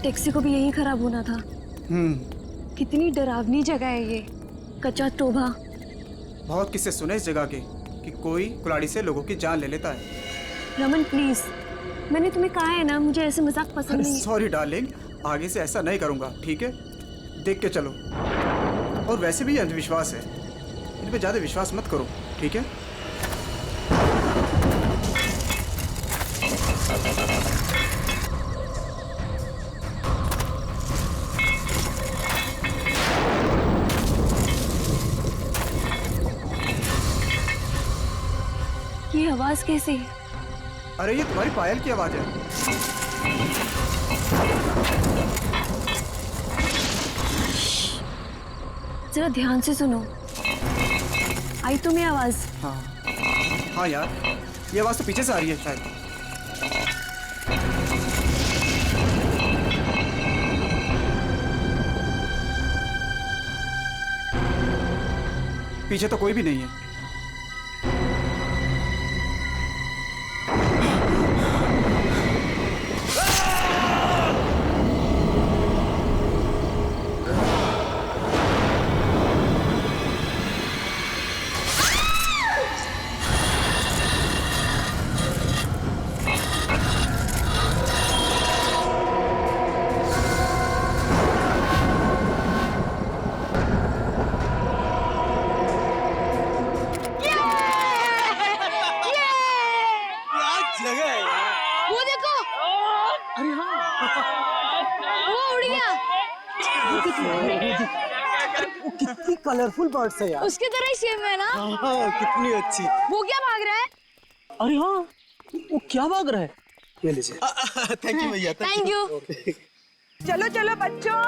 Taxi को भी यही खराब होना था। कितनी डरावनी जगह है ये, कच्चा टोभा। बहुत किस्से सुने इस जगह के कि कोई कुल्हाड़ी से लोगों की जान ले लेता है। रमन प्लीज, मैंने तुम्हें कहा है ना, मुझे ऐसे मजाक पसंद नहीं। सॉरी डार्लिंग, आगे से ऐसा नहीं करूंगा, ठीक है? देख के चलो। और वैसे भी ये अंधविश्वास है, इन पे ज्यादा विश्वास मत करो, ठीक है? ये आवाज कैसी है? अरे ये तुम्हारी पायल की आवाज है। जरा ध्यान से सुनो, आई तुम्हें आवाज? हाँ यार, ये आवाज तो पीछे से आ रही है शायद। पीछे तो कोई भी नहीं है। वो देखो, अरे हाँ, वो उड़ गया। वो कितनी कलरफुल बर्ड्स है यार। उसकी तरह ही सेम है ना? हाँ, कितनी अच्छी। वो क्या भाग रहा है? अरे हाँ, वो क्या भाग रहा है? ये लीजिए। थैंक यू भैया। Thank you. चलो चलो बच्चों,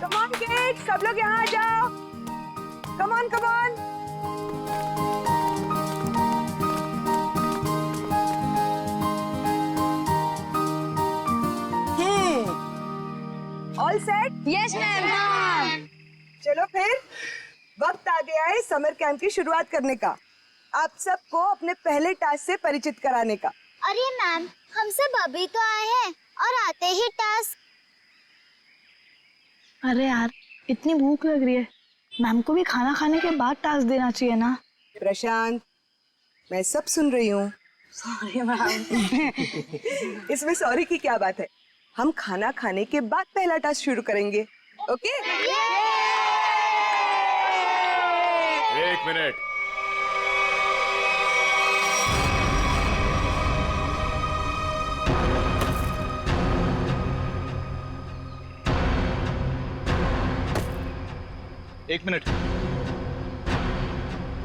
कम ऑन किड्स, सब लोग यहाँ आ जाओ। Come on come on. All set? Yes ma'am. चलो फिर वक्त आ गया है समर कैंप की शुरुआत करने का। आप सबको अपने पहले टास्क से परिचित कराने का। अरे मैम, हम सब अभी तो आए हैं और आते ही टास्क। अरे यार, इतनी भूख लग रही है, मैम को भी खाना खाने के बाद टास्क देना चाहिए ना। प्रशांत, मैं सब सुन रही हूँ। Sorry ma'am. इसमें सॉरी की क्या बात है? हम खाना खाने के बाद पहला टास्क शुरू करेंगे, ओके? एक मिनट। एक मिनट।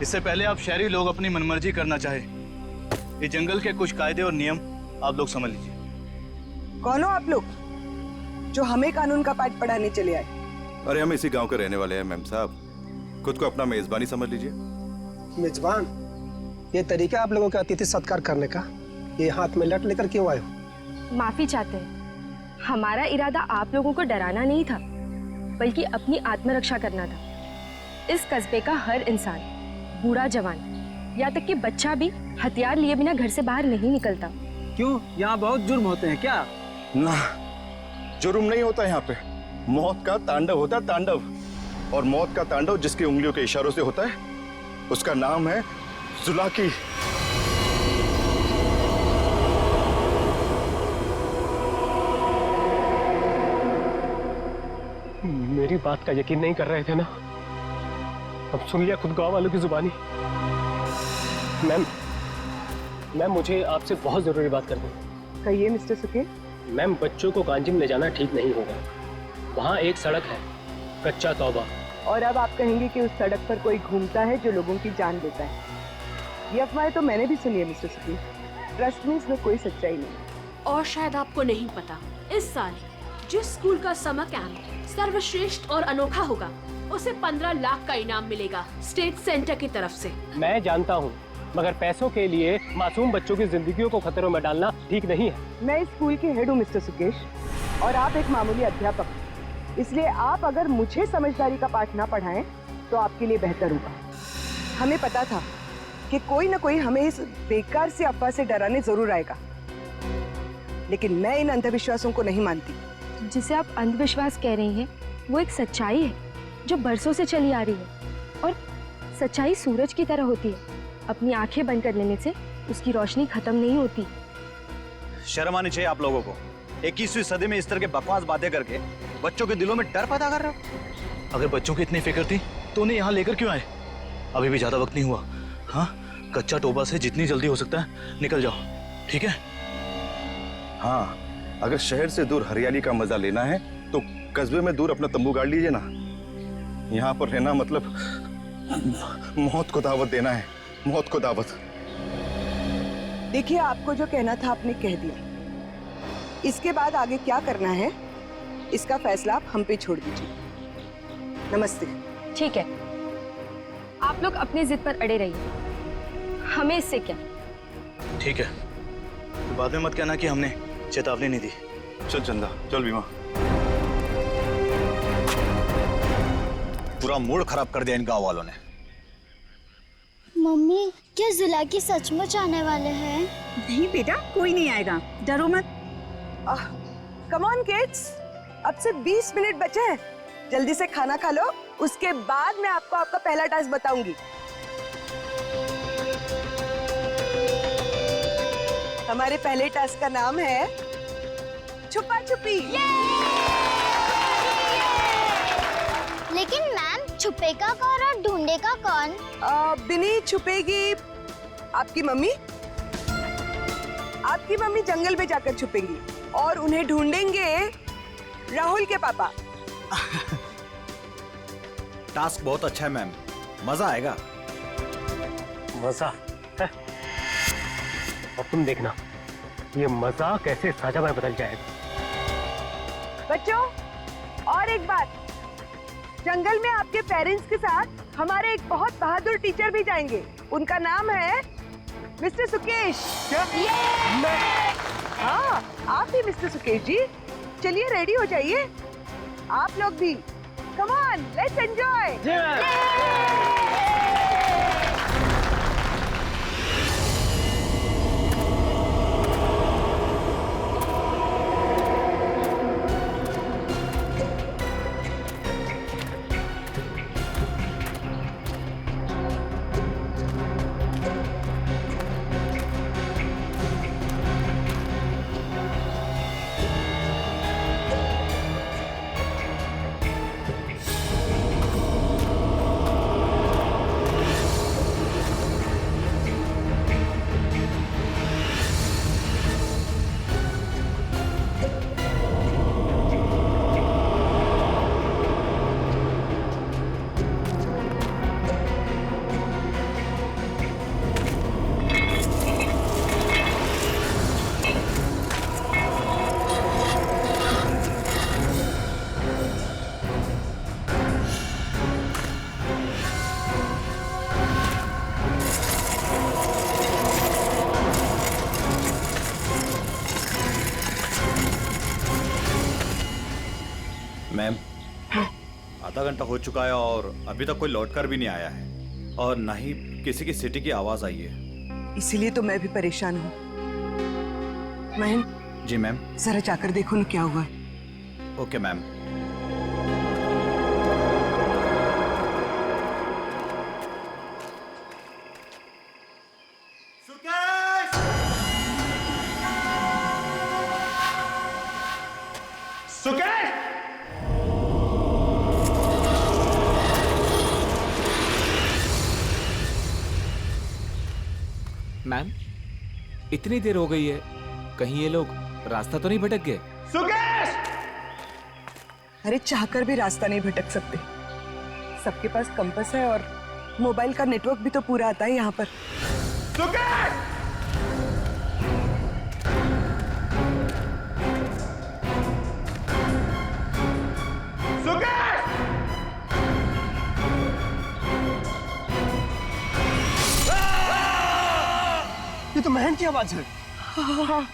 इससे पहले आप शहरी लोग अपनी मनमर्जी करना चाहे, इस जंगल के कुछ कायदे और नियम आप लोग समझ लीजिए। कौन हो आप लोग जो हमें कानून का पाठ पढ़ाने चले आए? अरे हम इसी गांव के रहने वाले हैं मैम साहब, खुद को अपना मेजबानी समझ लीजिए। मेजबान? ये तरीका आप लोगों का अतिथि सत्कार करने का, ये हाथ में लट लेकर क्यों आए हो? माफी चाहते हैं, हमारा इरादा आप लोगों को डराना नहीं था, बल्कि अपनी आत्मरक्षा करना था। इस कस्बे का हर इंसान, बूढ़ा जवान, यहाँ तक कि बच्चा भी हथियार लिए बिना घर से बाहर नहीं निकलता। क्यों, यहाँ बहुत जुर्म होते हैं क्या? ना, जुर्म नहीं होता यहाँ पे, मौत का तांडव होता है, तांडव। और मौत का तांडव जिसकी उंगलियों के इशारों से होता है, उसका नाम है जुलाकी। मेरी बात का यकीन नहीं कर रहे थे ना? अब सुन लिया खुद गांव वालों की जुबानी। मैम मुझे आपसे बहुत जरूरी बात करनी है। कहिए मिस्टर सुके। मैम, बच्चों को कांजिम ले जाना ठीक नहीं होगा। वहाँ एक सड़क है, कच्चा तौबा। और अब आप कहेंगे कि उस सड़क पर कोई घूमता है जो लोगों की जान लेता है। ये अफवाहें तो मैंने भी सुनी है मिस्टर सुके। ट्रस्ट में इसमें कोई सच्चाई नहीं। और शायद आपको नहीं पता, इस साल जिस स्कूल का समर कैंप सर्वश्रेष्ठ और अनोखा होगा, उसे 15 लाख का इनाम मिलेगा स्टेट सेंटर की तरफ से। मैं जानता हूँ, मगर पैसों के लिए मासूम बच्चों की जिंदगियों को खतरों में डालना ठीक नहीं है। मैं इस स्कूल के हेड हूँ मिस्टर सुकेश, और आप एक मामूली अध्यापक। इसलिए आप अगर मुझे समझदारी का पाठ ना पढ़ाएं तो आपके लिए बेहतर होगा। हमें पता था कि कोई ना कोई हमें इस बेकार से अफवाह से डराने जरूर आएगा, लेकिन मैं इन अंधविश्वासों को नहीं मानती। जिसे आप अंधविश्वास कह रही हैं वो एक सच्चाई है जो बरसों से चली आ रही है। और सच्चाई सूरज की तरह होती है, अपनी आंखें बंद कर लेने से उसकी रोशनी खत्म नहीं होती। शर्म आनी चाहिए आप लोगों को। 21वीं सदी में इस तरह के बकवास बातें करके बच्चों के दिलों में डर पैदा कर रहे हो। अगर बच्चों की इतनी फिक्र थी तो उन्हें यहाँ लेकर क्यों आए? अभी भी ज्यादा वक्त नहीं हुआ। हाँ, कच्चा टोबा से जितनी जल्दी हो सकता है निकल जाओ, ठीक है? हाँ, अगर शहर से दूर हरियाली का मजा लेना है तो कस्बे में दूर अपना तंबू गाड़ लीजिए ना। यहाँ पर रहना मतलब मौत को दावत देना है, मौत को दावत। देखिए, आपको जो कहना था आपने कह दिया। इसके बाद आगे क्या करना है इसका फैसला आप हम पे छोड़ दीजिए। नमस्ते। ठीक है, आप लोग अपनी जिद पर अड़े रहिए, हमें इससे क्या। ठीक है, तो बाद में मत कहना कि हमने चेतावनी नहीं दी। चल चंदा, चल बीमा। पूरा मूड खराब कर दिया इन गांव वालों ने। मम्मी, क्या जुला की सचमुच आने वाले हैं? नहीं बेटा, कोई नहीं आएगा, डरो मत। कम ऑन किड्स, अब से 20 मिनट बचे हैं। जल्दी से खाना खा लो, उसके बाद मैं आपको आपका पहला टास्क बताऊंगी। हमारे पहले टास्क का नाम है छुपा छुपी। लेकिन मैम, छुपेगा कौन और ढूंढेगा कौन? बिनी छुपेगी आपकी मम्मी। आपकी मम्मी जंगल में जाकर छुपेंगी और उन्हें ढूंढेंगे राहुल के पापा। टास्क बहुत अच्छा है मैम, मजा आएगा। मजा है? और तुम देखना ये मजा कैसे सजा में बदल जाएगा। बच्चों, और एक बात, जंगल में आपके पेरेंट्स के साथ हमारे एक बहुत बहादुर टीचर भी जाएंगे। उनका नाम है मिस्टर सुकेश। क्या? हाँ, आप भी मिस्टर सुकेश जी। चलिए रेडी हो जाइए, आप लोग भी। Come on, let's enjoy. Ma'am, आधा घंटा हो चुका है और अभी तक कोई लौटकर भी नहीं आया है और ना ही किसी की सिटी की आवाज आई है। इसीलिए तो मैं भी परेशान हूँ। महन, जी मैम। जरा जाकर देखो ना क्या हुआ है। Okay ma'am. मैम, इतनी देर हो गई है, कहीं ये लोग रास्ता तो नहीं भटक गए? अरे, चाहकर भी रास्ता नहीं भटक सकते। सबके पास कंपास है और मोबाइल का नेटवर्क भी तो पूरा आता है यहाँ पर। ये तो महन की आवाज है। हाँ।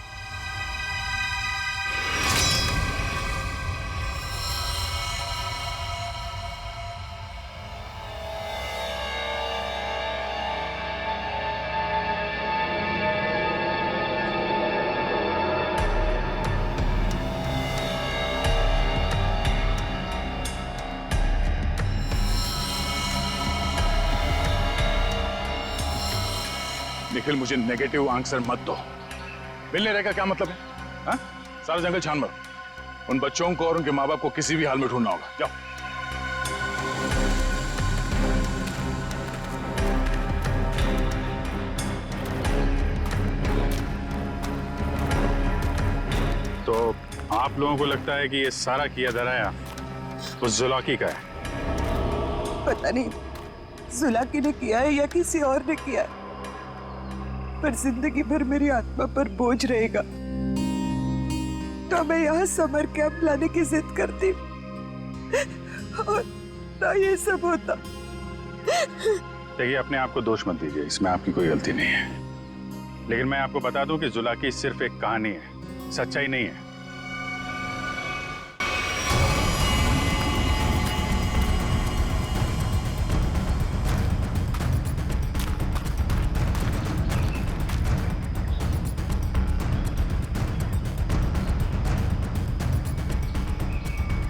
निखिल, मुझे नेगेटिव आंसर मत दो। मिलने रहेगा क्या मतलब है? हाँ? सारा जंगल छान मरो। उन बच्चों को और उनके माँ बाप को किसी भी हाल में ढूंढना होगा। जाओ। तो आप लोगों को लगता है कि ये सारा किया धराया उस जुलाकी का है? पता नहीं जुलाकी ने किया है या किसी और ने किया है, पर जिंदगी भर मेरी आत्मा पर बोझ रहेगा। तो मैं यहाँ समर कैंप लाने की जिद करती और ना ये सब होता। देखिए, अपने आप को दोष मत दीजिए, इसमें आपकी कोई गलती नहीं है। लेकिन मैं आपको बता दूं कि जुलाकी सिर्फ एक कहानी है, सच्चाई नहीं है।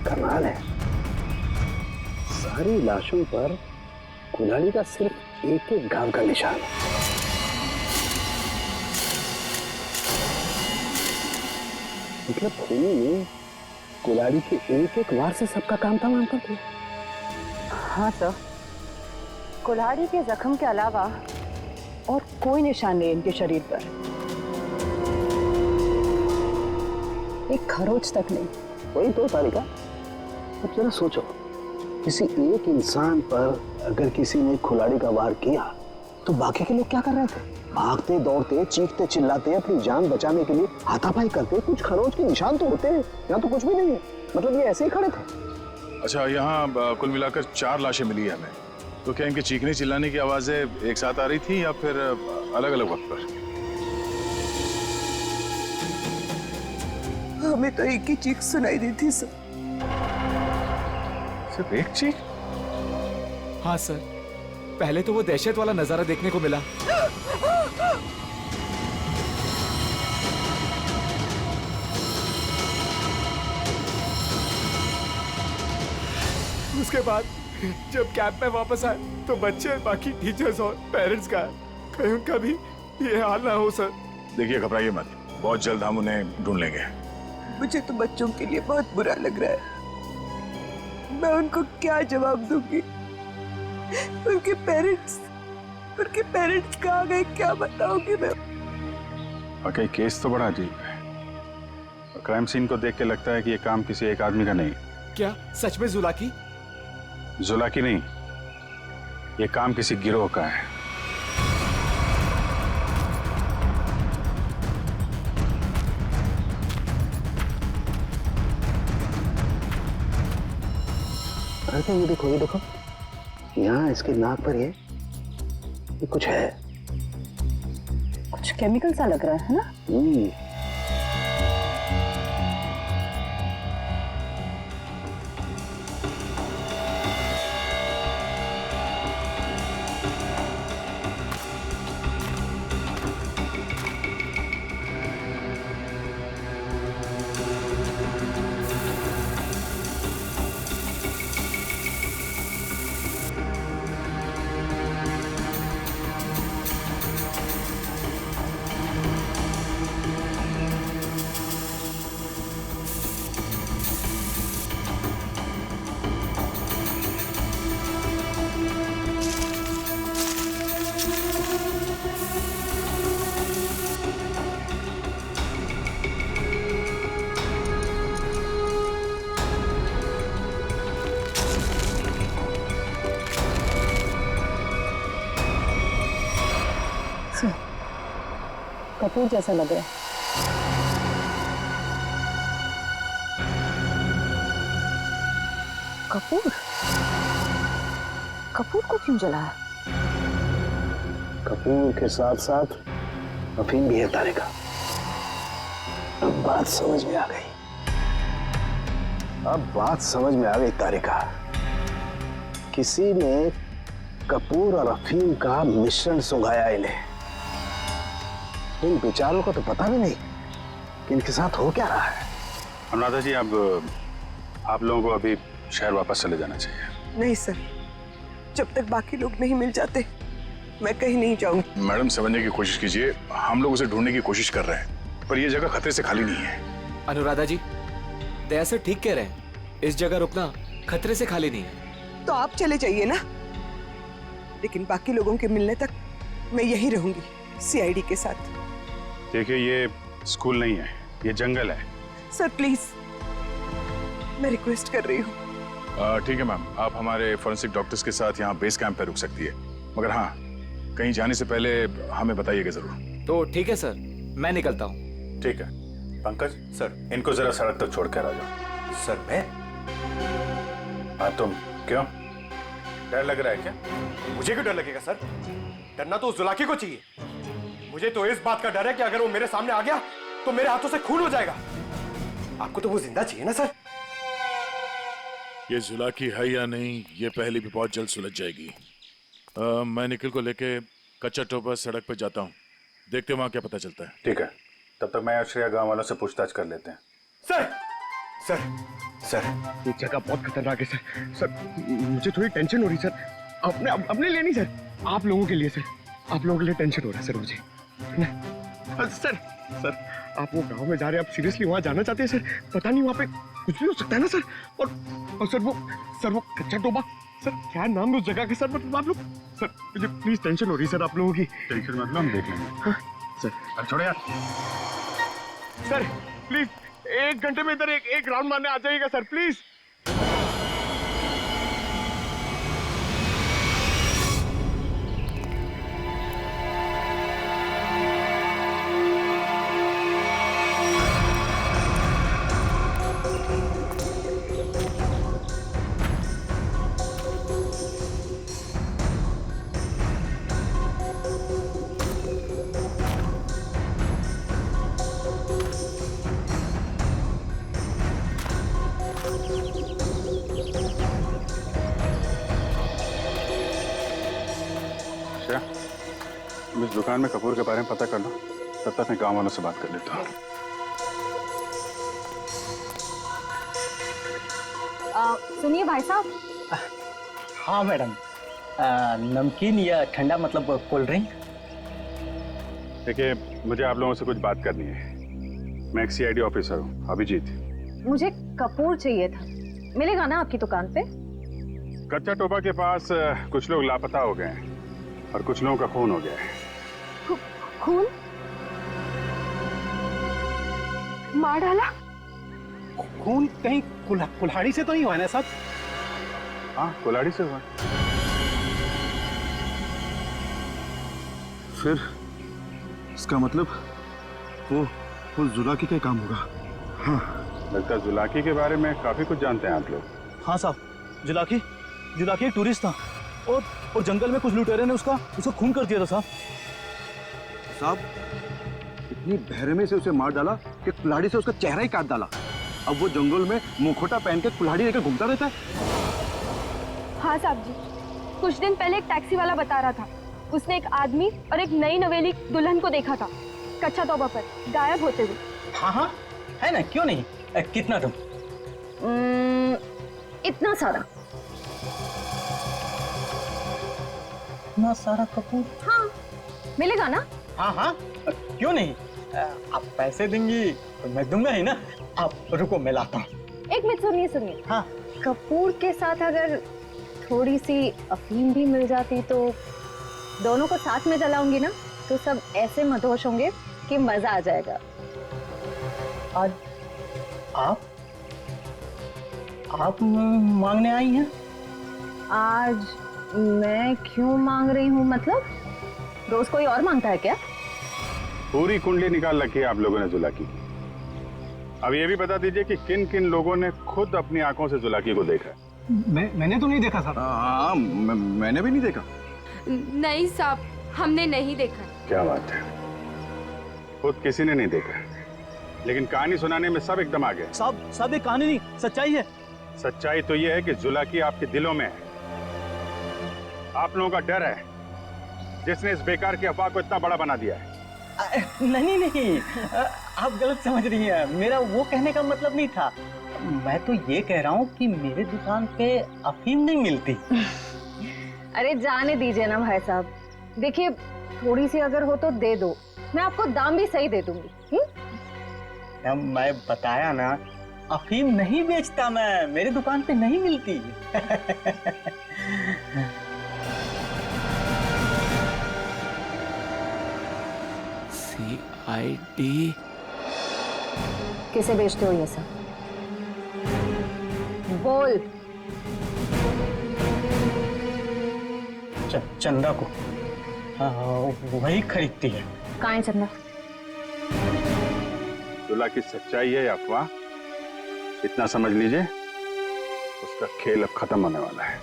कमाल है, सारी लाशों पर कुल्हाड़ी का सिर्फ एक एक घाव का निशान है। मतलब खूनी ने कुल्हाड़ी के एक एक वार से सबका काम तमाम कर दिया। हाँ सर, कुल्हाड़ी के जख्म के अलावा और कोई निशान नहीं इनके शरीर पर, एक खरोच तक नहीं। वही तो तारिका, अब जरा सोचो, किसी एक इंसान पर अगर किसी ने कुल्हाड़ी का वार किया तो बाकी के लोग क्या कर रहे थे? भागते दौड़ते, चीखते चिल्लाते, अपनी जान बचाने के लिए हाथापाई करते। कुछ खरोच के निशान तो होते हैं, यहाँ तो कुछ भी नहीं है। मतलब ये ऐसे ही खड़े थे। अच्छा, यहाँ कुल मिलाकर 4 लाशें मिली है हमें। तो क्या इनके चीखने चिल्लाने की आवाजें एक साथ आ रही थी या फिर अलग अलग वक्त पर? हमें तो एक ही चीख सुनाई दी थी सर। सिर्फ एक चीख? हाँ सर, पहले तो वो दहशत वाला नजारा देखने को मिला। उसके बाद जब कैंप में वापस आए तो बच्चे, बाकी टीचर्स और पेरेंट्स का कहीं उनका भी ये हाल ना हो सर। देखिए, घबराइए मत, बहुत जल्द हम उन्हें ढूंढ लेंगे। मुझे तो बच्चों के लिए बहुत बुरा लग रहा है। मैं उनको क्या जवाब दूंगी? उनके पेरेंट्स कहाँ गए, क्या बताऊंगी मैं? वाकई केस तो बड़ा अजीब है। क्राइम सीन को देख के लगता है कि ये काम किसी एक आदमी का नहीं। क्या सच में जुलाकी? जुलाकी नहीं, ये काम किसी गिरोह का है। अरे ये देखो, ये देखो, यहाँ इसके नाक पर ये कुछ है, कुछ केमिकल सा लग रहा है ना? कपूर जैसा लग रहा है। कपूर? कपूर को क्यों जलाया? कपूर के साथ साथ अफीम भी है तारिका। अब बात समझ में आ गई। अब बात समझ में आ गई तारिका। किसी ने कपूर और अफीम का मिश्रण सुंघाया इन्हें। इन बेचारों को तो पता भी नहीं कि इनके साथ हो क्या रहा है। अनुराधा जी, अब आप लोगों को अभी शहर वापस चले जाना चाहिए। नहीं सर, जब तक बाकी लोग नहीं मिल जाते मैं कहीं नहीं जाऊंगी। मैडम समझने की कोशिश कीजिए, हम लोग उसे ढूंढने की कोशिश कर रहे हैं, पर यह जगह खतरे से खाली नहीं है। अनुराधा जी, दया सर ठीक कह रहे हैं, इस जगह रुकना खतरे से खाली नहीं है। तो आप चले जाइए ना, लेकिन बाकी लोगों के मिलने तक मैं यहीं रहूंगी सीआईडी के साथ। देखिए, ये स्कूल नहीं है, ये जंगल है। सर प्लीज, मैं रिक्वेस्ट कर रही हूँ। ठीक है मैम, आप हमारे फोरेंसिक डॉक्टर्स के साथ यहाँ बेस कैंप पे रुक सकती है, मगर हाँ, कहीं जाने से पहले हमें बताइएगा जरूर। तो ठीक है सर, मैं निकलता हूँ। ठीक है। पंकज सर, इनको जरा सड़क तक छोड़ कर आ जाओ। सर मैं? हाँ तुम, क्यों डर लग रहा है क्या? मुझे क्यों डर लगेगा सर? डरना तो उस जुलाकी को चाहिए। मुझे तो इस बात का डर है कि अगर वो मेरे सामने आ गया तो मेरे हाथों से खून हो जाएगा। आपको तो वो जिंदा चाहिए ना सर? ये जुलाकी है या नहीं, ये पहले भी बहुत जल्द सुलझ जाएगी। मैं निखिल को लेके कच्चा टोपा सड़क पर जाता हूँ, देखते हैं वहाँ क्या पता चलता है। ठीक है, तब तक मैं श्रेया गांव वालों से पूछताछ कर लेते हैं। सर सर सर, ये जगह बहुत खतरनाक है सर। सर मुझे थोड़ी टेंशन हो रही सर, अपने लिए नहीं सर, आप लोगों के लिए सर। आप लोगों के लिए टेंशन हो रहा है सर मुझे ना। सर आप वो गांव में जा रहे हैं, आप सीरियसली वहां जाना चाहते हैं सर? पता नहीं वहां पे कुछ भी हो सकता है ना सर। और सर वो कच्चा टोबा, सर क्या नाम है उस जगह के सर? मतलब आप लोग, सर मुझे प्लीज टेंशन हो रही है सर आप लोगों की। टेंशन मतलब हम देख लेंगे। हाँ, सर छोड़े यार। सर प्लीज 1 घंटे में इधर एक राउंड मारने आ जाइएगा सर प्लीज। इस दुकान में कपूर के बारे में पता करना, तब तक मैं गांव वालों से बात कर लेता हूँ। सुनिए भाई साहब। हाँ मैडम, नमकीन या ठंडा मतलब कोल्ड ड्रिंक? देखिए, मुझे आप लोगों से कुछ बात करनी है। मैं एक सीआईडी ऑफिसर हूँ, अभिजीत। मुझे कपूर चाहिए था, मिलेगा ना आपकी दुकान पे? कच्चा टोपा के पास कुछ लोग लापता हो गए हैं और कुछ लोगों का खून हो गया है। खून? मार डाला? खून कहीं कुल्हाड़ी से तो नहीं हुआ ना साहब? हाँ, कुल्हाड़ी से हुआ। फिर इसका मतलब वो जुलाकी का काम होगा। हाँ, लगता है जुलाकी के बारे में काफी कुछ जानते हैं आप लोग। हाँ साहब, जुलाकी एक टूरिस्ट था और जंगल में कुछ लुटेरे ने उसका खून कर दिया था साहब, इतनी बहरमी से उसे मार डाला कि कुल्हाड़ी से उसका चेहरा ही काट डाला। अब वो जंगल में मुखोटा पहन के कुल्हाड़ी लेकर घूमता रहता है। हाँ साहब जी, कुछ दिन पहले एक टैक्सी वाला बता रहा था, उसने एक आदमी और एक नई नवेली दुल्हन को देखा था कच्चा तोबा पर गायब होते हुए। हाँ है ना, क्यों नहीं? कितना तुम? इतना सारा। इतना सारा कपूर? हाँ, मिलेगा ना? हाँ, क्यों नहीं? आप पैसे देंगी तो मैं दूंगा ही ना। आप रुको, मैं लाता हूँ। एक मिनट सुनिए। हाँ, कपूर के साथ अगर थोड़ी सी अफीम भी मिल जाती तो दोनों को साथ में जलाऊंगी ना, तो सब ऐसे मदहोश होंगे कि मजा आ जाएगा। आज आप मांगने आई हैं? आज मैं क्यों मांग रही हूँ? मतलब रोज कोई और मांगता है क्या? पूरी कुंडली निकाल रखी है आप लोगों ने जुलाकी की। अब ये भी बता दीजिए कि किन किन लोगों ने खुद अपनी आंखों से जुलाकी को देखा है? मैंने तो नहीं देखा साहब। हाँ, मैंने भी नहीं देखा। नहीं साहब, हमने नहीं देखा। क्या बात है, खुद किसी ने नहीं देखा, लेकिन कहानी सुनाने में सब एकदम आ गए। साहब ये कहानी नहीं, सच्चाई है। सच्चाई तो ये है कि जुलाकी आपके दिलों में है। आप लोगों का डर है जिसने इस बेकार की अफवाह को इतना बड़ा बना दिया है। नहीं, आप गलत समझ रही हैं। मेरा वो कहने का मतलब नहीं था। मैं तो ये कह रहा हूँ कि मेरे दुकान पे अफीम नहीं मिलती। अरे जाने दीजिए ना भाई साहब, देखिए, थोड़ी सी अगर हो तो दे दो, मैं आपको दाम भी सही दे दूंगी। मैं बताया ना, अफीम नहीं बेचता मैं, मेरी दुकान पे नहीं मिलती। CID किसे बेचते हो ये सब? बोल। चंदा को। हाँ, वही खरीदती है। कहाँ है चंदा? दुल्हा की सच्चाई है या अफवाह, इतना समझ लीजिए, उसका खेल अब खत्म होने वाला है।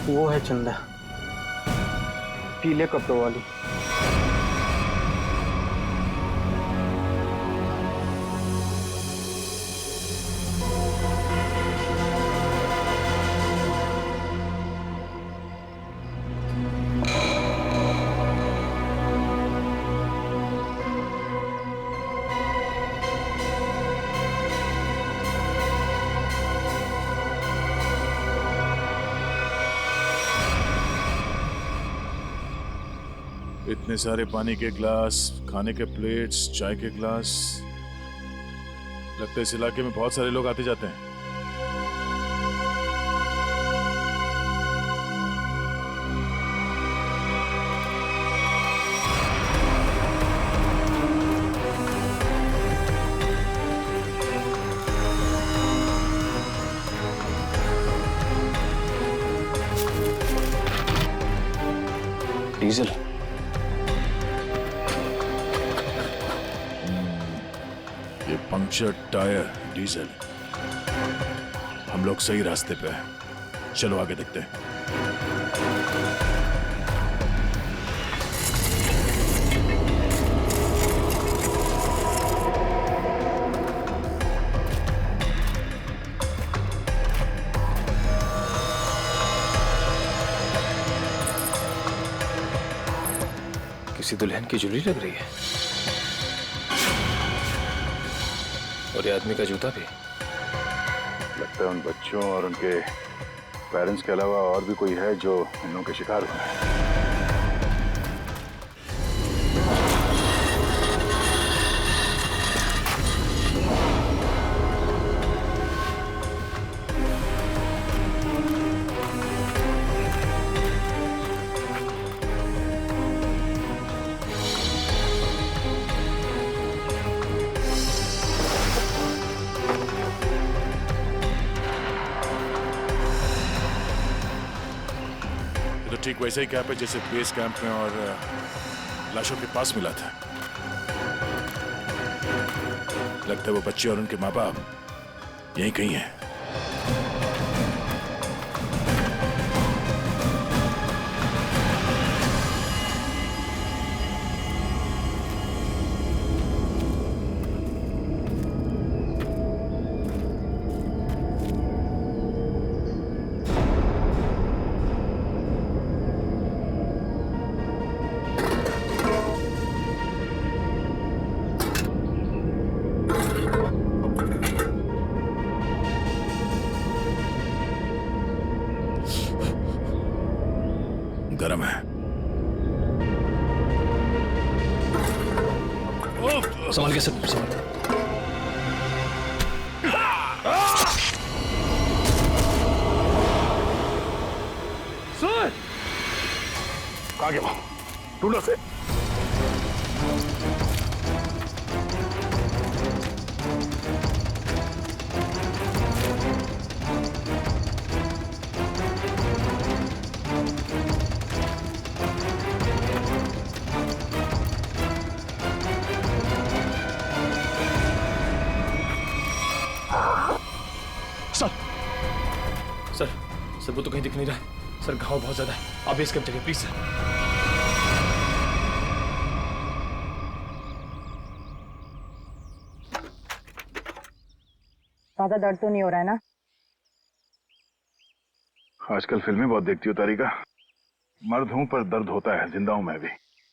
वो है चंदा, पीले कपड़ों वाली। इतने सारे पानी के ग्लास, खाने के प्लेट्स, चाय के ग्लास। लगता है इस इलाके में बहुत सारे लोग आते जाते हैं। डीजल। ये पंक्चर टायर, डीजल। हम लोग सही रास्ते पे हैं। चलो आगे देखते हैं। किसी दुल्हन की ज्वेलरी लग रही है, और ये आदमी का जूता भी। लगता है उन बच्चों और उनके पेरेंट्स के अलावा और भी कोई है जो इन लोगों के शिकार हुए हैं। ठीक वैसे ही कैप है जैसे बेस कैंप में और लाशों के पास मिला था। लगता है वो बच्चे और उनके माँ बाप यहीं कहीं हैं। गरम है। संभाल के सब संभाल। सर कहाँ गया? ढूंढो से। सर वो तो कहीं दिख नहीं रहा है। सर घाव बहुत ज्यादा है, आप बेस कैंप चलिए प्लीज सर। ज्यादा दर्द तो नहीं हो रहा है ना? आजकल फिल्में बहुत देखती हो तारिका। मर्द हूं पर दर्द होता है, जिंदा हूं मैं भी।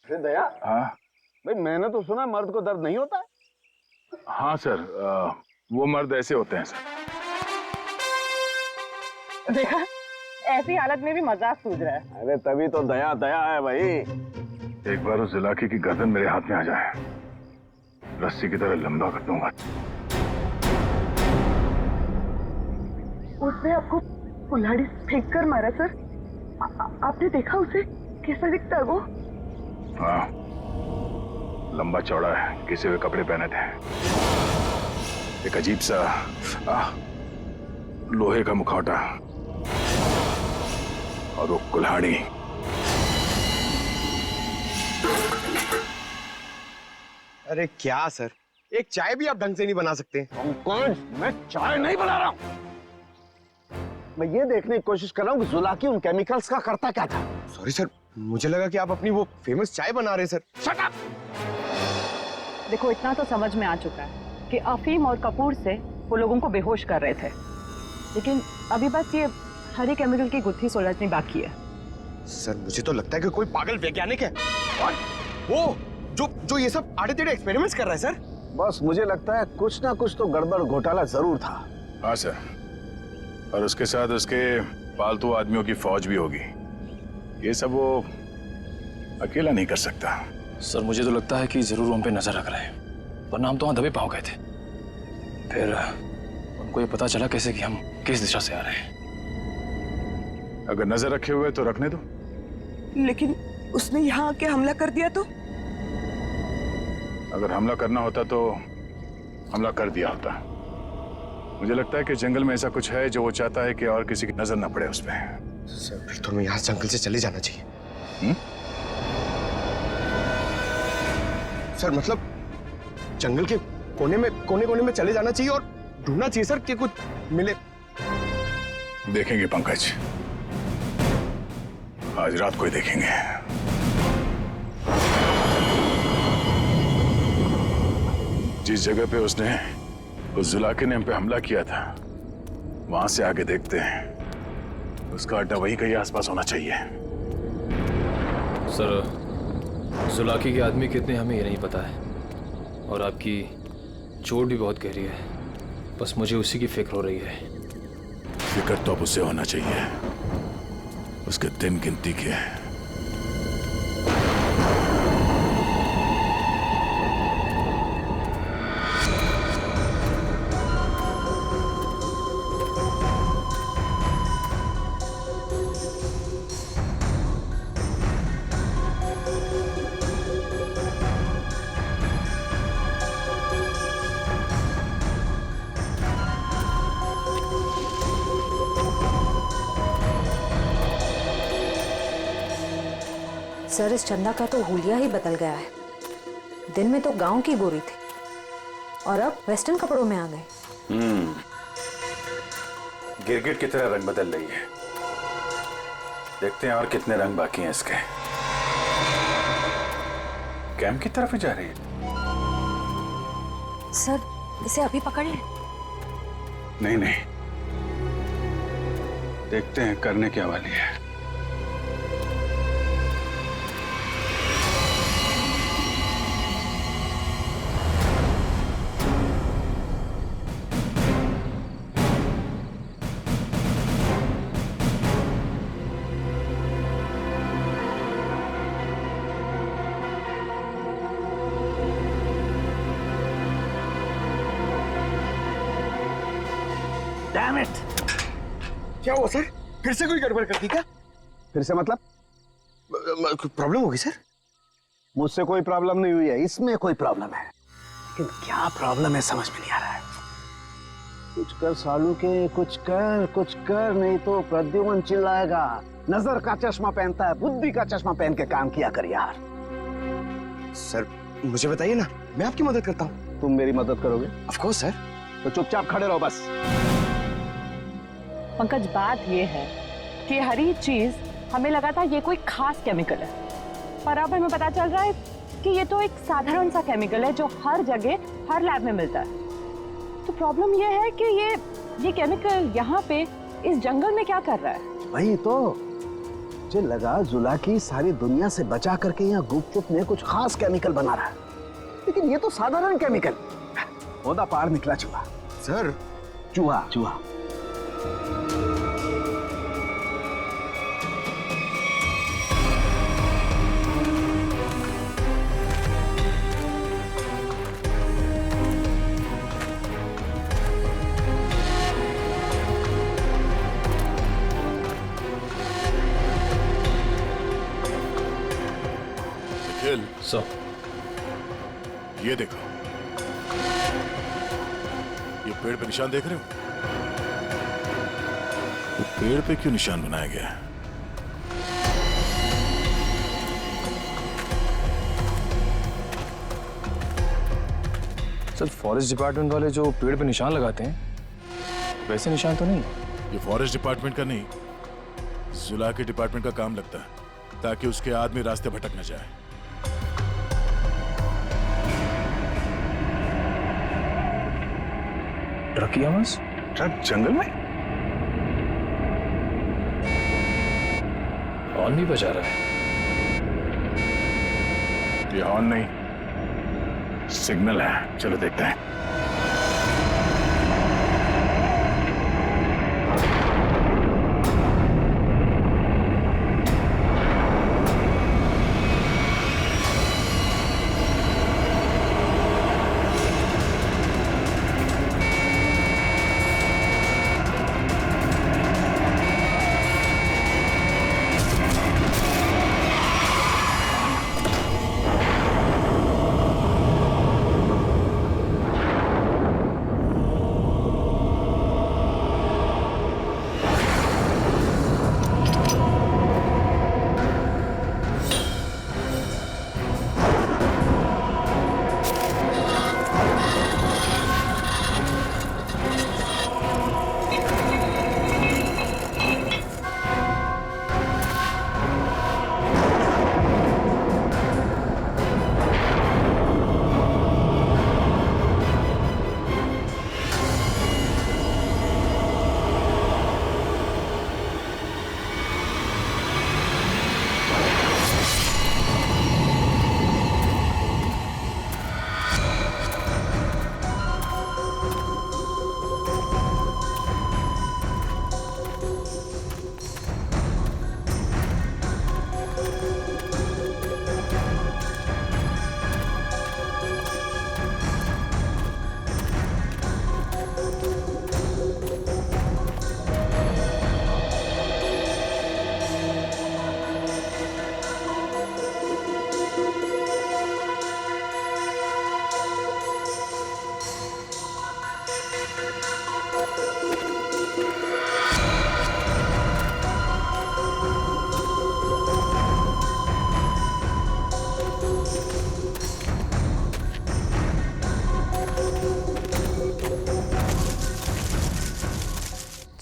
दया, हाँ भाई मैंने तो सुना मर्द को दर्द नहीं होता है। हाँ सर, वो मर्द ऐसे होते हैं सर। देखा, ऐसी हालत में भी मजाक सूझ रहा है। अरे तभी तो दया दया है भाई। एक बार उस जुलाकी की गर्दन मेरे हाथ में आ जाए, रस्सी की तरह लंबा कर दूंगा। उसने आपको कुल्हाड़ी फेंक कर मारा सर? आपने देखा उसे? कैसा दिखता है वो? हाँ, लंबा चौड़ा है, घिसे हुए कपड़े पहने थे, एक अजीब सा लोहे का मुखौटा और वो कुल्हाड़ी। अरे क्या सर, एक चाय भी आप ढंग से नहीं बना सकते? कौन? मैं चाय नहीं बना रहा हूं। मैं ये देखने की कोशिश कर रहा हूँ कि जुलाकी उन केमिकल्स का करता क्या था। सॉरी सर, मुझे लगा कि आप अपनी वो फेमस चाय बना रहे हैं सर। Shut up! देखो, इतना तो समझ में आ चुका है कि अफीम और कपूर से वो लोगों को बेहोश कर रहे थे, लेकिन अभी बस ये हरे केमिकल की गुत्थी सुलझनी बाकी है। सर मुझे तो लगता है कि कोई पागल वैज्ञानिक है और वो जो ये सब आड़े टेढ़े एक्सपेरिमेंट्स कर रहा है सर। बस मुझे लगता है कुछ ना कुछ तो गड़बड़ घोटाला जरूर था। हाँ सर, और उसके साथ उसके पालतू आदमियों की फौज भी होगी। ये सब वो अकेला नहीं कर सकता। सर मुझे तो लगता है कि जरूर उन पे नजर रख रहे हैं, वरना हम तो वहां दबे पाँव गए थे। फिर उनको ये पता चला कैसे कि हम किस दिशा से आ रहे हैं। अगर नजर रखे हुए तो रखने दो। लेकिन उसने यहाँ आके हमला कर दिया तो? अगर हमला करना होता तो हमला कर दिया होता। मुझे लगता है कि जंगल में ऐसा कुछ है जो वो चाहता है कि और किसी की नजर ना पड़े उस पर। सर फिर तो मैं यहाँ जंगल से चले जाना चाहिए। सर मतलब जंगल के कोने में चले जाना चाहिए और ढूंढना चाहिए सर कि कुछ मिले। देखेंगे पंकज, आज रात को ही देखेंगे। जिस जगह पे उसने उस जुलाके ने हम पे हमला किया था, वहां से आगे देखते हैं। उसका अड्डा वही कहीं आसपास होना चाहिए। सर जुलाकी के आदमी कितने हमें ये नहीं पता है, और आपकी चोट भी बहुत गहरी है। बस मुझे उसी की फिक्र हो रही है। फिक्र तो अब उससे होना चाहिए, उसके दिन गिनती के। सर इस चंदा का तो हुलिया ही बदल गया है। दिन में तो गांव की गोरी थी और अब वेस्टर्न कपड़ों में आ गए। गिरगिट की तरह रंग बदल रही है। देखते हैं और कितने रंग बाकी हैं इसके। कैंप की तरफ ही जा रही है। सर इसे अभी पकड़े? नहीं नहीं, देखते हैं करने क्या वाली है। Damn it! क्या हुआ सर? फिर से कोई गड़बड़ कर दी क्या? फिर से मतलब? प्रॉब्लम होगी सर? मुझसे कोई प्रॉब्लम नहीं हुई है, इसमें कोई प्रॉब्लम है। लेकिन क्या प्रॉब्लम है समझ में नहीं आ रहा है। कुछ कर सालू के, कुछ कर नहीं तो प्रद्युमन चिल्लाएगा। नजर का चश्मा पहनता है, बुद्धि का चश्मा पहन के काम किया कर यार। सर मुझे बताइए ना, मैं आपकी मदद करता हूँ। तुम मेरी मदद करोगे? Of course sir. तो चुपचाप खड़े रहो बस। पंकज, बात ये है कि हरी चीज हमें लगा था ये कोई खास केमिकल है, पर अब हमें पता चल रहा है कि ये तो एक साधारण सा केमिकल है जो हर जगह हर लैब में मिलता है। तो प्रॉब्लम ये है कि ये केमिकल यहाँ पे इस जंगल में क्या कर रहा है? वही तो मुझे लगा जुलाकी सारी दुनिया से बचा करके यहाँ गुपचुप में कुछ खास केमिकल बना रहा है, लेकिन ये तो साधारण केमिकल। ओदा पार निकला चूहा। सर चूहा निखिल सर, ये देखो, ये पेड़ पे निशान देख रहे हो? तो पेड़ पे क्यों निशान बनाया गया है? सर फॉरेस्ट डिपार्टमेंट वाले जो पेड़ पे निशान लगाते हैं वैसे निशान तो नहीं? ये फॉरेस्ट डिपार्टमेंट का नहीं, जुला के डिपार्टमेंट का काम लगता है, ताकि उसके आदमी रास्ते भटक न जाए। ट्रक की आवाज? ट्रक जंगल में? हॉर्न भी बजा रहा है। ये हॉर्न नहीं, सिग्नल है। चलो देखते हैं।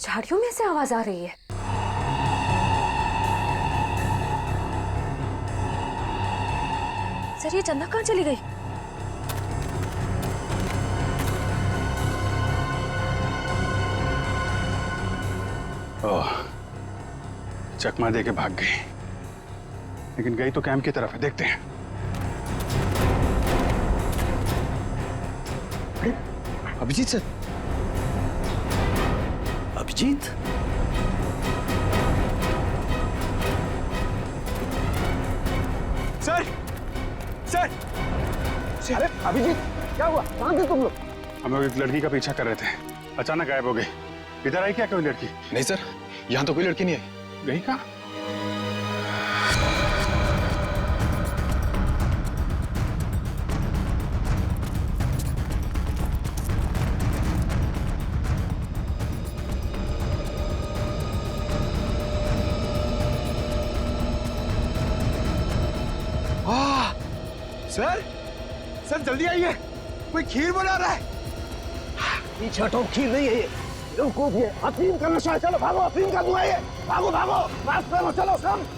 झाड़ियों में से आवाज आ रही है। सर ये चंदा कहाँ चली गई? ओह, चकमा दे के भाग गई, लेकिन गई तो कैंप की तरफ है। देखते हैं। Abhijit sir. Abhijit? Sir sir अरे अभिजीत क्या हुआ? कहाँ थे तुम लोग? हम लोग एक लड़की का पीछा कर रहे थे, अचानक गायब हो गई। इधर आई क्या कोई लड़की? नहीं सर, यहाँ तो कोई लड़की नहीं आई। गई कहाँ? सर सर जल्दी आइए, कोई खीर बना रहा है। पीछे हटो, खीर नहीं है ये, बेवकूफ ये अफीम का नशा है। चलो भागो, अफीम का धुआं है। भागो भागो, मास्क पहनो, चलो सब।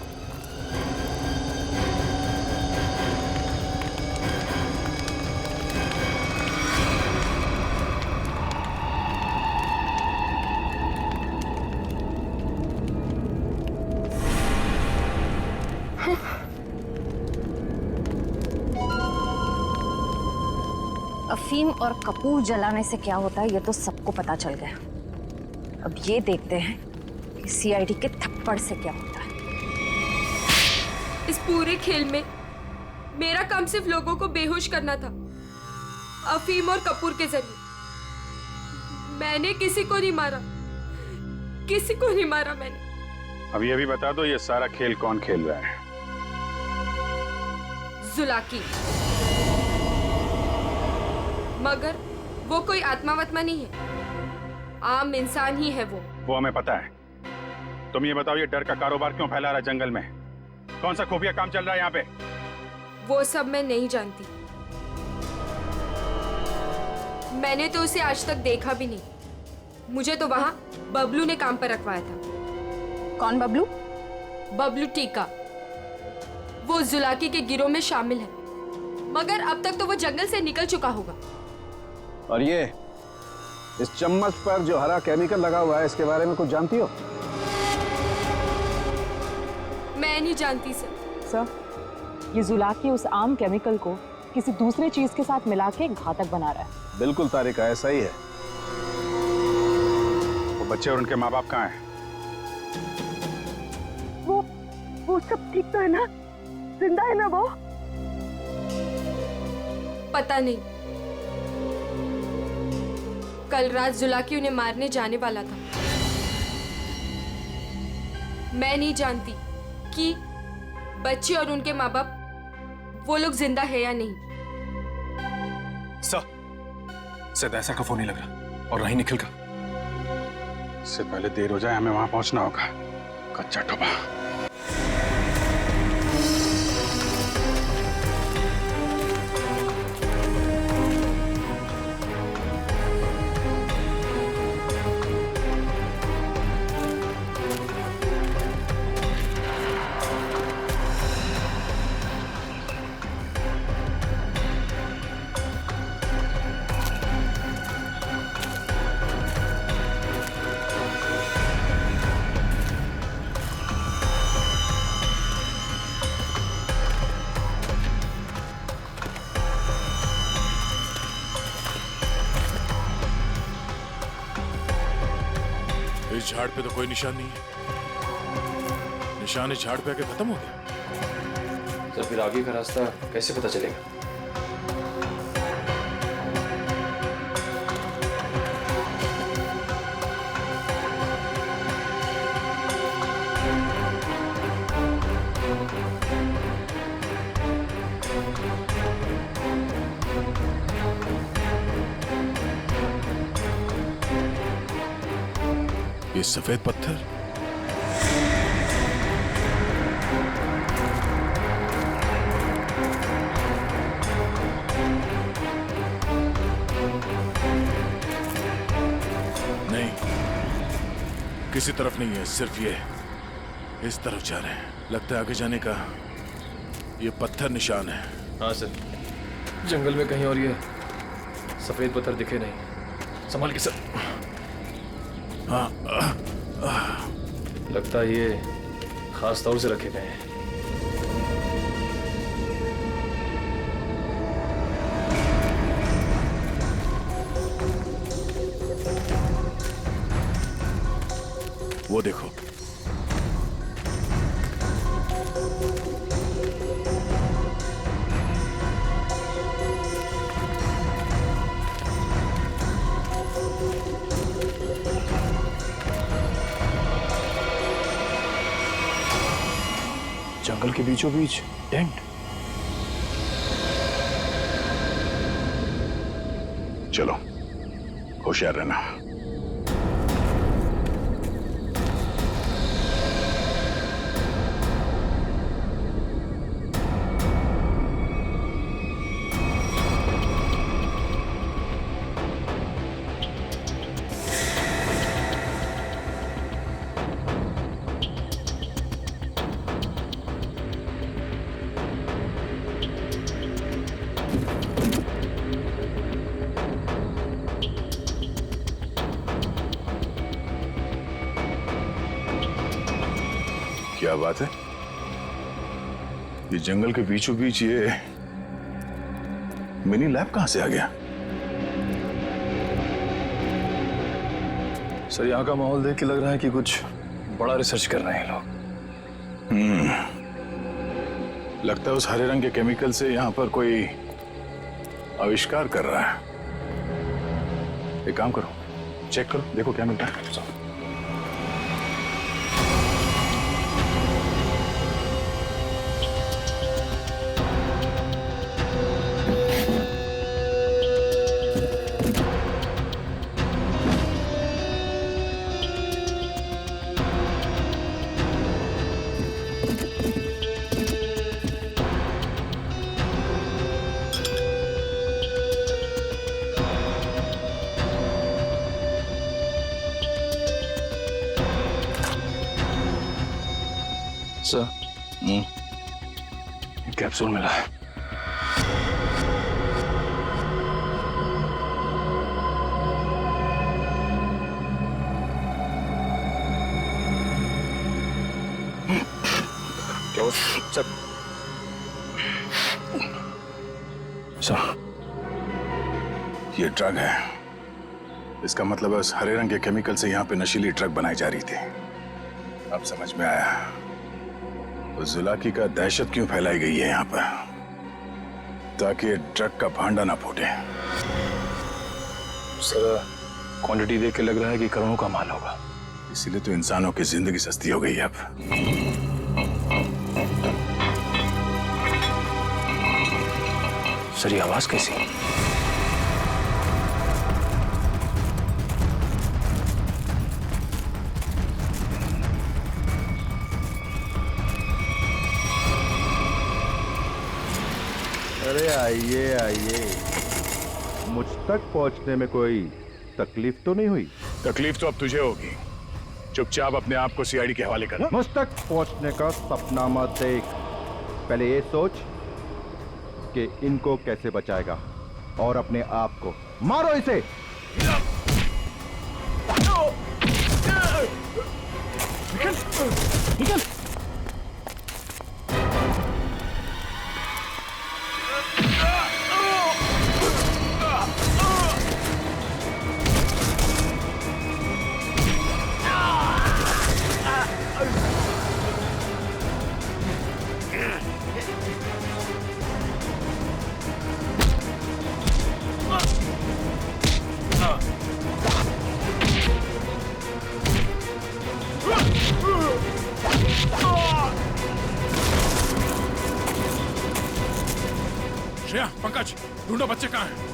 अफीम और कपूर जलाने से क्या होता है ये तो सबको पता चल गया। अब ये देखते हैं कि सीआईडी के थप्पड़ से क्या होता है। इस पूरे खेल में मेरा काम सिर्फ लोगों को बेहोश करना था, अफीम और कपूर के जरिए। मैंने किसी को नहीं मारा, किसी को नहीं मारा मैंने। अब ये भी बता दो, ये सारा खेल कौन खेल रहा है? जुलाकी। मगर वो कोई आत्मा वत्मा नहीं है, आम इंसान ही है वो हमें पता है। तुम ये बताओ, ये डर का कारोबार क्यों फैला रहा है जंगल में? कौन सा खुफिया काम चल रहा है यहाँ पे? वो सब मैं नहीं जानती। मैंने तो उसे आज तक देखा भी नहीं। मुझे तो वहां बबलू ने काम पर रखवाया था। कौन बबलू? बबलू टीका। वो जुलाकी के गिरोह में शामिल है, मगर अब तक तो वो जंगल से निकल चुका होगा। और ये इस चम्मच पर जो हरा केमिकल लगा हुआ है, इसके बारे में कुछ जानती हो? मैं नहीं जानती सर। सर, ये जुलाकी उस आम केमिकल को किसी दूसरे चीज के साथ मिला के घातक बना रहा है। बिल्कुल तारिका, ऐसा ही है। वो बच्चे और उनके माँ बाप कहाँ हैं? वो सब ठीक तो है ना? जिंदा है ना वो? पता नहीं। कल रात जुलाकी उन्हें मारने जाने वाला था। मैं नहीं जानती कि बच्चे और उनके माँ बाप वो लोग जिंदा है या नहीं। सिर्फ ऐसा का फोन नहीं लग रहा, और नहीं निखिल का। इससे पहले देर हो जाए, हमें वहां पहुंचना होगा। कच्चा टोपा। इस झाड़ पे तो कोई निशान नहीं है। निशान इस झाड़ पे आके खत्म हो गया। तो फिर आगे का रास्ता कैसे पता चलेगा? ये सफेद पत्थर, नहीं, किसी तरफ नहीं है, सिर्फ ये इस तरफ जा रहे हैं। लगता है आगे जाने का ये पत्थर निशान है। हाँ सर, जंगल में कहीं और ये सफेद पत्थर दिखे नहीं। संभाल के सर। हाँ, लगता है ये खास तौर से रखे गए हैं। वो देखो, जंगल के बीचों बीच टेंट। चलो, होशियार रहना। क्या बात है? ये जंगल के बीचों बीच ये मिनी लैब कहां से आ गया? सर, यहाँ का माहौल देख के लग रहा है कि कुछ बड़ा रिसर्च कर रहे हैं लोग। लगता है उस हरे रंग के केमिकल से यहाँ पर कोई आविष्कार कर रहा है। एक काम करो, चेक करो, देखो क्या मिलता है। सर, कैप्सूल मिला है। क्या सर? सर, ये ड्रग है। इसका मतलब है उस हरे रंग के केमिकल से यहाँ पे नशीली ड्रग बनाई जा रही थी। अब समझ में आया तो जुलाकी का दहशत क्यों फैलाई गई है यहाँ पर, ताकि ये ड्रग का भांडा ना फूटे। सर, क्वांटिटी देख के लग रहा है कि करोड़ों का माल होगा। इसीलिए तो इंसानों की जिंदगी सस्ती हो गई है अब। सर, ये आवाज कैसी? अरे आइए आइए, मुझ तक पहुंचने में कोई तकलीफ तो नहीं हुई? तकलीफ तो अब तुझे होगी। चुपचाप अपने आप को सीआईडी के हवाले कर। मुझ तक पहुंचने का सपना मत देख, पहले ये सोच कि इनको कैसे बचाएगा, और अपने आप को मारो इसे। निकल, निकल। श्रेया, पंकज, ढूंढो बच्चे कहाँ हैं?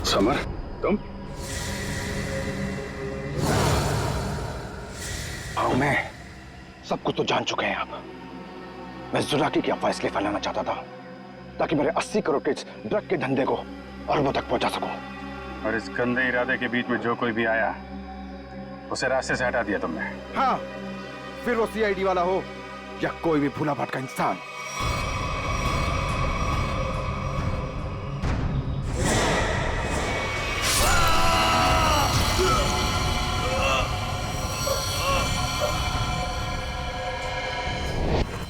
समर, तुम? हाँ, मैं सब कुछ तो जान चुके हैं आप। मैं जुलाकी की अफवाह इसलिए फैलाना चाहता था ताकि मेरे 80 करोड़ के ड्रग के धंधे को अरबों तक पहुंचा सकूं। और इस गंदे इरादे के बीच में जो कोई भी आया, उसे रास्ते से हटा दिया तुमने। हाँ, फिर वो सीआईडी वाला हो या कोई भी भूला भटका इंसान।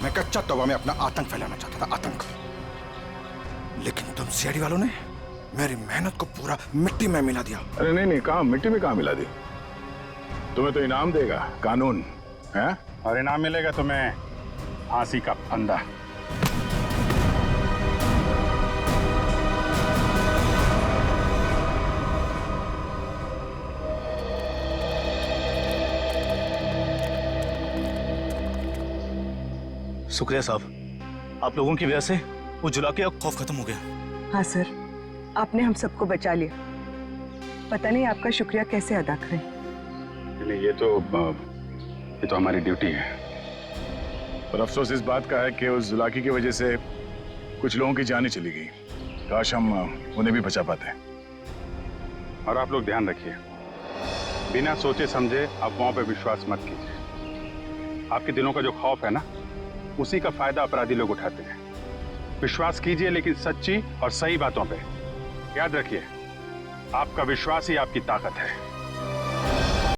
मैं कच्चा तवा में अपना आतंक फैलाना चाहता था, आतंक। लेकिन तुम सीआईडी वालों ने मेरी मेहनत को पूरा मिट्टी में मिला दिया। अरे नहीं नहीं, कहाँ मिट्टी में कहाँ मिला दी? तुम्हें तो इनाम देगा कानून, है? और इनाम मिलेगा तुम्हें फांसी का फंदा। शुक्रिया साहब, आप लोगों की वजह से वो जुलाकी का खौफ खत्म हो गया। हाँ सर, आपने हम सबको बचा लिया। पता नहीं आपका शुक्रिया कैसे अदा करें। नहीं, ये तो हमारी ड्यूटी है। पर अफसोस इस बात का है कि उस जुलाकी की वजह से कुछ लोगों की जानें चली गई। काश हम उन्हें भी बचा पाते। और आप लोग ध्यान रखिए, बिना सोचे समझे अफवाहों पे विश्वास मत कीजिए। आपके दिलों का जो खौफ है ना, उसी का फायदा अपराधी लोग उठाते हैं। विश्वास कीजिए, लेकिन सच्ची और सही बातों पे। याद रखिए, आपका विश्वास ही आपकी ताकत है।